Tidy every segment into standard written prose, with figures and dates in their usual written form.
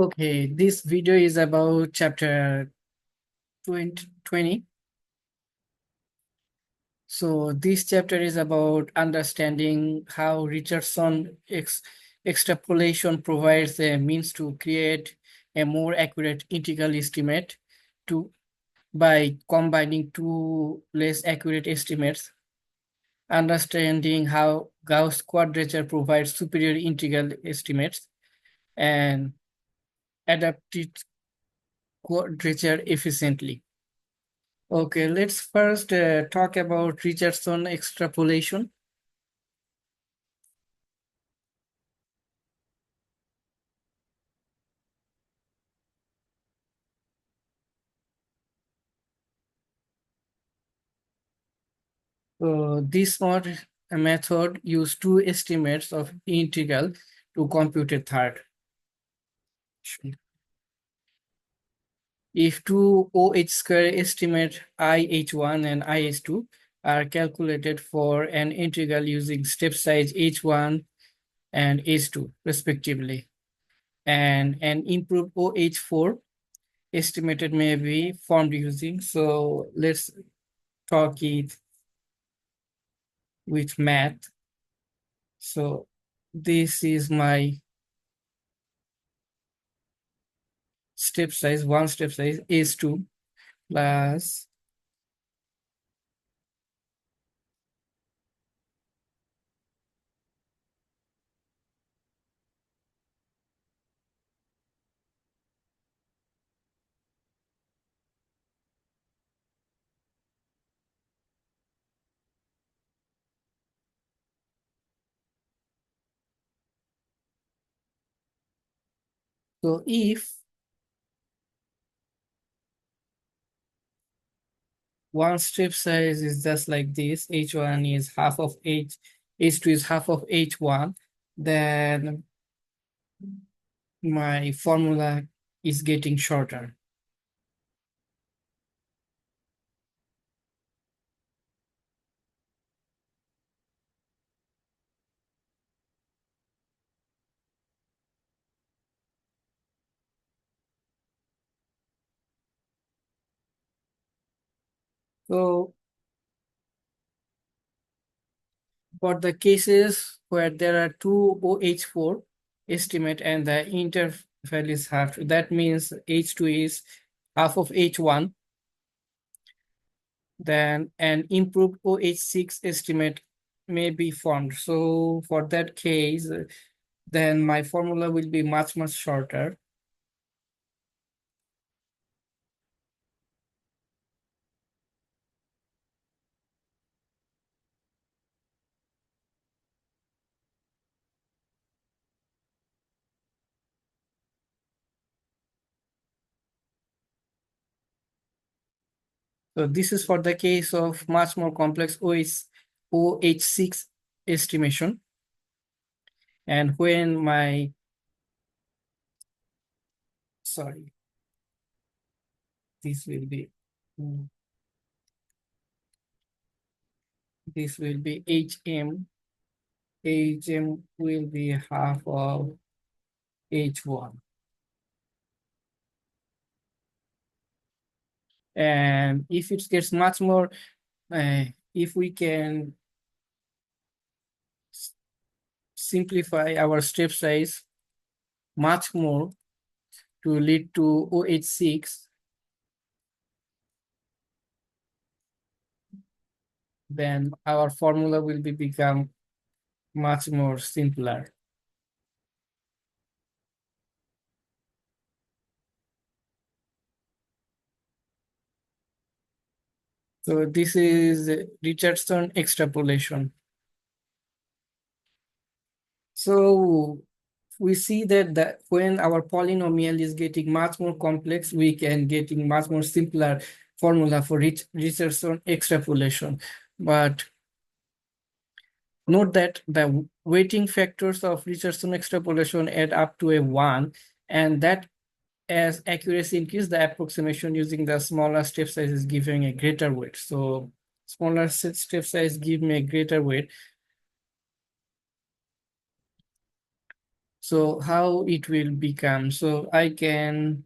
Okay, this video is about chapter 20. So this chapter is about understanding how Richardson extrapolation provides a means to create a more accurate integral estimate to by combining two less accurate estimates, understanding how Gauss quadrature provides superior integral estimates, and adapted quadrature efficiently. Okay, let's first talk about Richardson extrapolation. This method uses two estimates of integral to compute a third. If two OH square estimate IH1 and IH2 are calculated for an integral using step size H1 and H2 respectively, and an improved OH4 estimated may be formed using. So let's talk it with math. So this is my step size. One step size is 2 plus so if one step size is just like this, H1 is half of H2 is half of H1, then my formula is getting shorter. So for the cases where there are two OH4 estimate and the interval is half, that means H2 is half of H1, then an improved OH6 estimate may be formed. So for that case, then my formula will be much shorter. So this is for the case of much more complex OH6 estimation. And when my, sorry, this will be, this will be HM. HM will be half of H1. And if it gets much more, if we can simplify our step size much more to lead to OH6, then our formula will become much more simpler. So this is Richardson extrapolation. So we see that when our polynomial is getting much more complex, we can getting much more simpler formula for Richardson extrapolation. But note that the weighting factors of Richardson extrapolation add up to a 1, and that as accuracy increases, the approximation using the smaller step size is giving a greater weight. So smaller step size give me a greater weight. So how it will become? So I can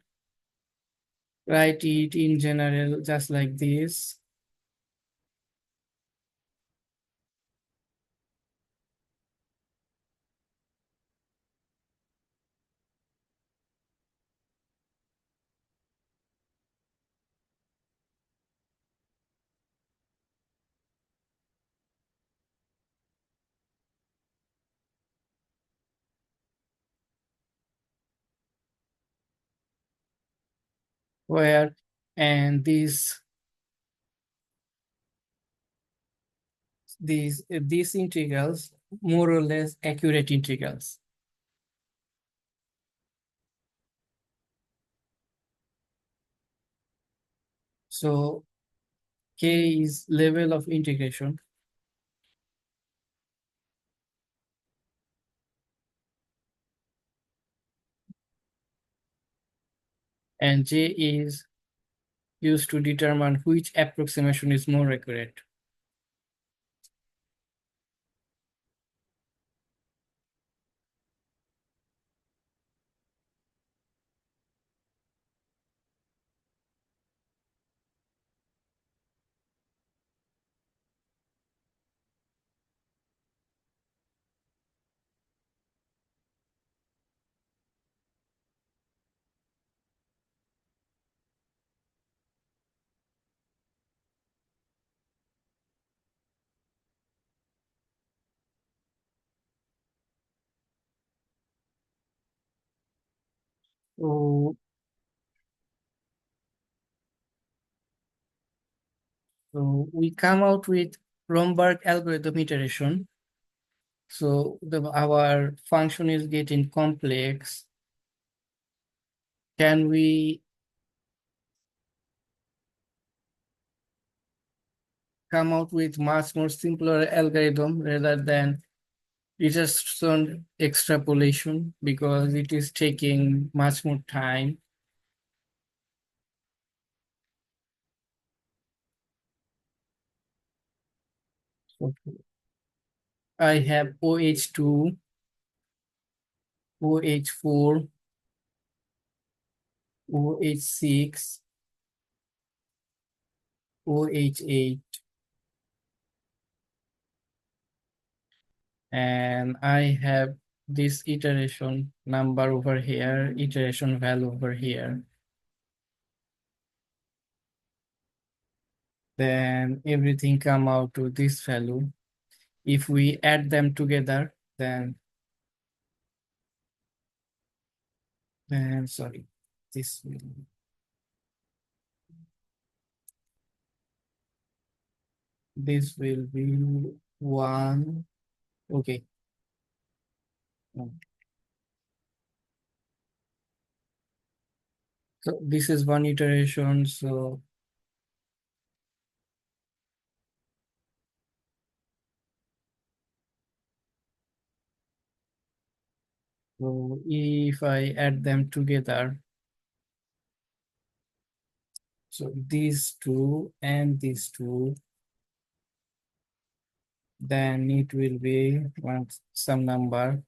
write it in general just like this. Where and these integrals more or less accurate integrals. So k is level of integration and j is used to determine which approximation is more accurate. So, so we come out with Romberg algorithm iteration. So our function is getting complex. Can we come out with much more simpler algorithm rather than regression extrapolation because it is taking much more time? So I have OH2, OH4, OH6, OH8, and I have this iteration number over here, iteration value over here. Then everything come out to this value. If we add them together, then sorry, this will be one. Okay. So this is one iteration. So if I add them together, so these two and these two, then it will be some number,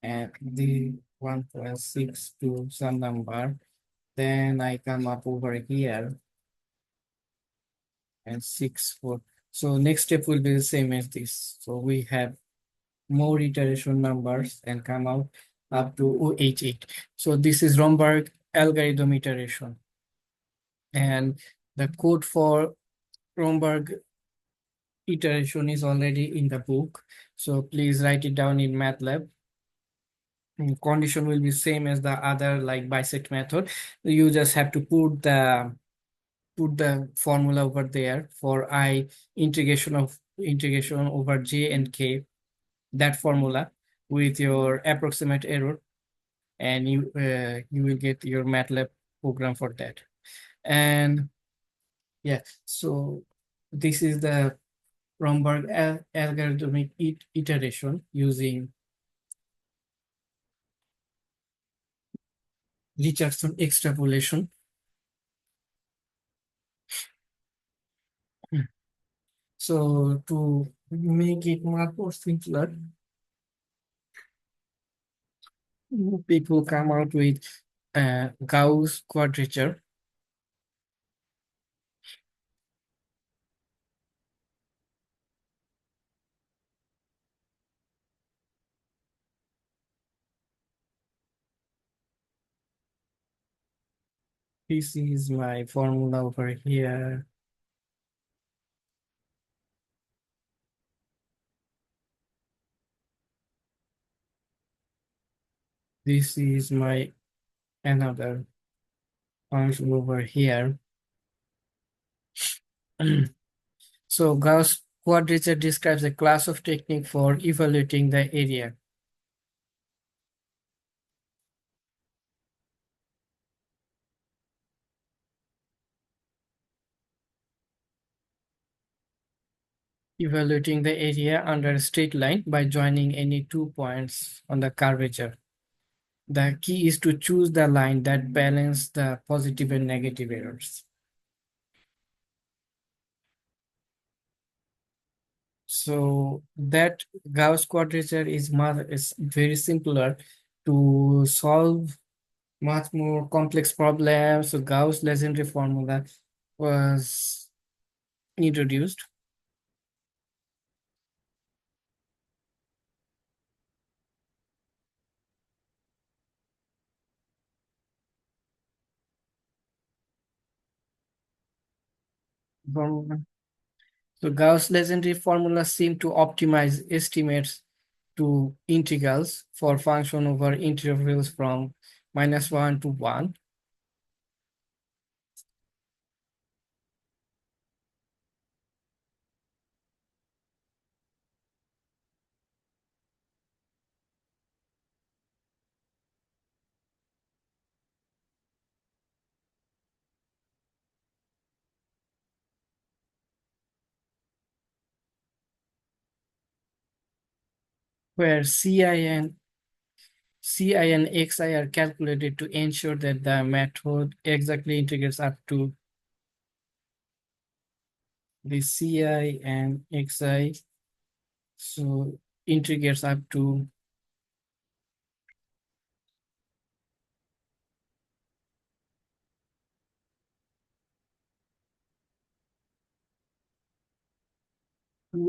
and the 1.6 to some number. Then I come up over here and 6, 4. So next step will be the same as this. So we have more iteration numbers and come out up to OH8. So this is Romberg algorithm iteration. And the code for Romberg iteration is already in the book. So please write it down in MATLAB. Condition will be same as the other like bisect method. You just have to put the formula over there for I integration over j and k, that formula with your approximate error, and you will get your MATLAB program for that. And yeah, so this is the Romberg algorithmic iteration using Richardson extrapolation. So to make it much more simpler, People come out with Gauss quadrature. This is my formula over here. This is my another function over here. So Gauss quadrature describes a class of technique for evaluating the area. Evaluating the area under a straight line by joining any 2 points on the curvature. The key is to choose the line that balance the positive and negative errors. So that Gauss quadrature is very simpler to solve much more complex problems. So Gauss legendary formula was introduced. So Gauss legendary formula seem to optimize estimates to integrals for function over intervals from -1 to 1. Where Ci and Xi are calculated to ensure that the method exactly integrates up to the Ci and Xi. So integrates up to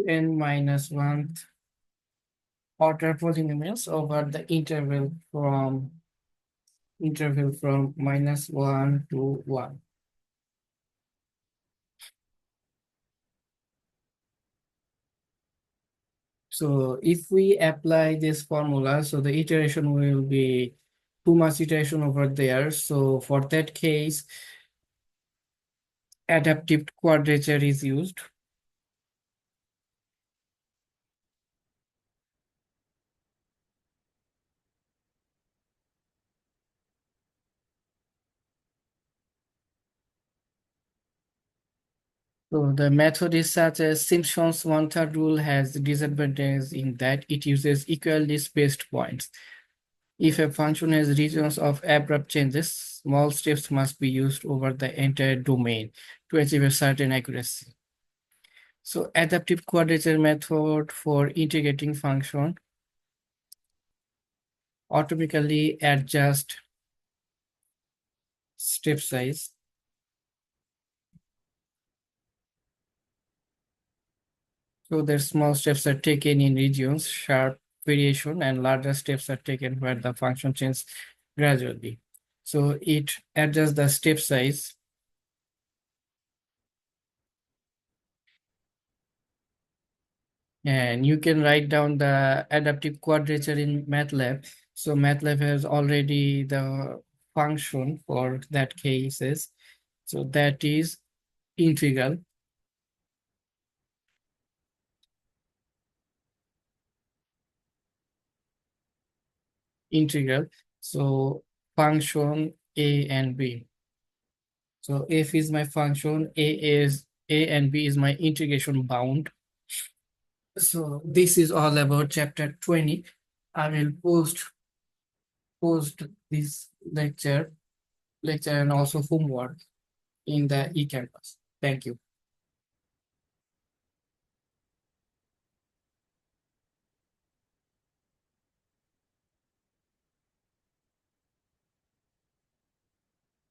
n-1 order polynomials over the interval from -1 to 1. So if we apply this formula, so the iteration will be too much iteration over there. So for that case, adaptive quadrature is used. So the method is such as Simpson's one-third rule has disadvantage in that it uses equally spaced points. If a function has regions of abrupt changes, small steps must be used over the entire domain to achieve a certain accuracy. So adaptive quadrature method for integrating function automatically adjust step size. So the small steps are taken in regions, sharp variation, and larger steps are taken where the function changes gradually. So it adjusts the step size. And you can write down the adaptive quadrature in MATLAB. So MATLAB has already the function for that cases. So that is integral. Integral. So function A and B. So f is my function, A and B is my integration bound. So this is all about chapter 20. I will post this lecture and also homework in the eCampus. Thank you.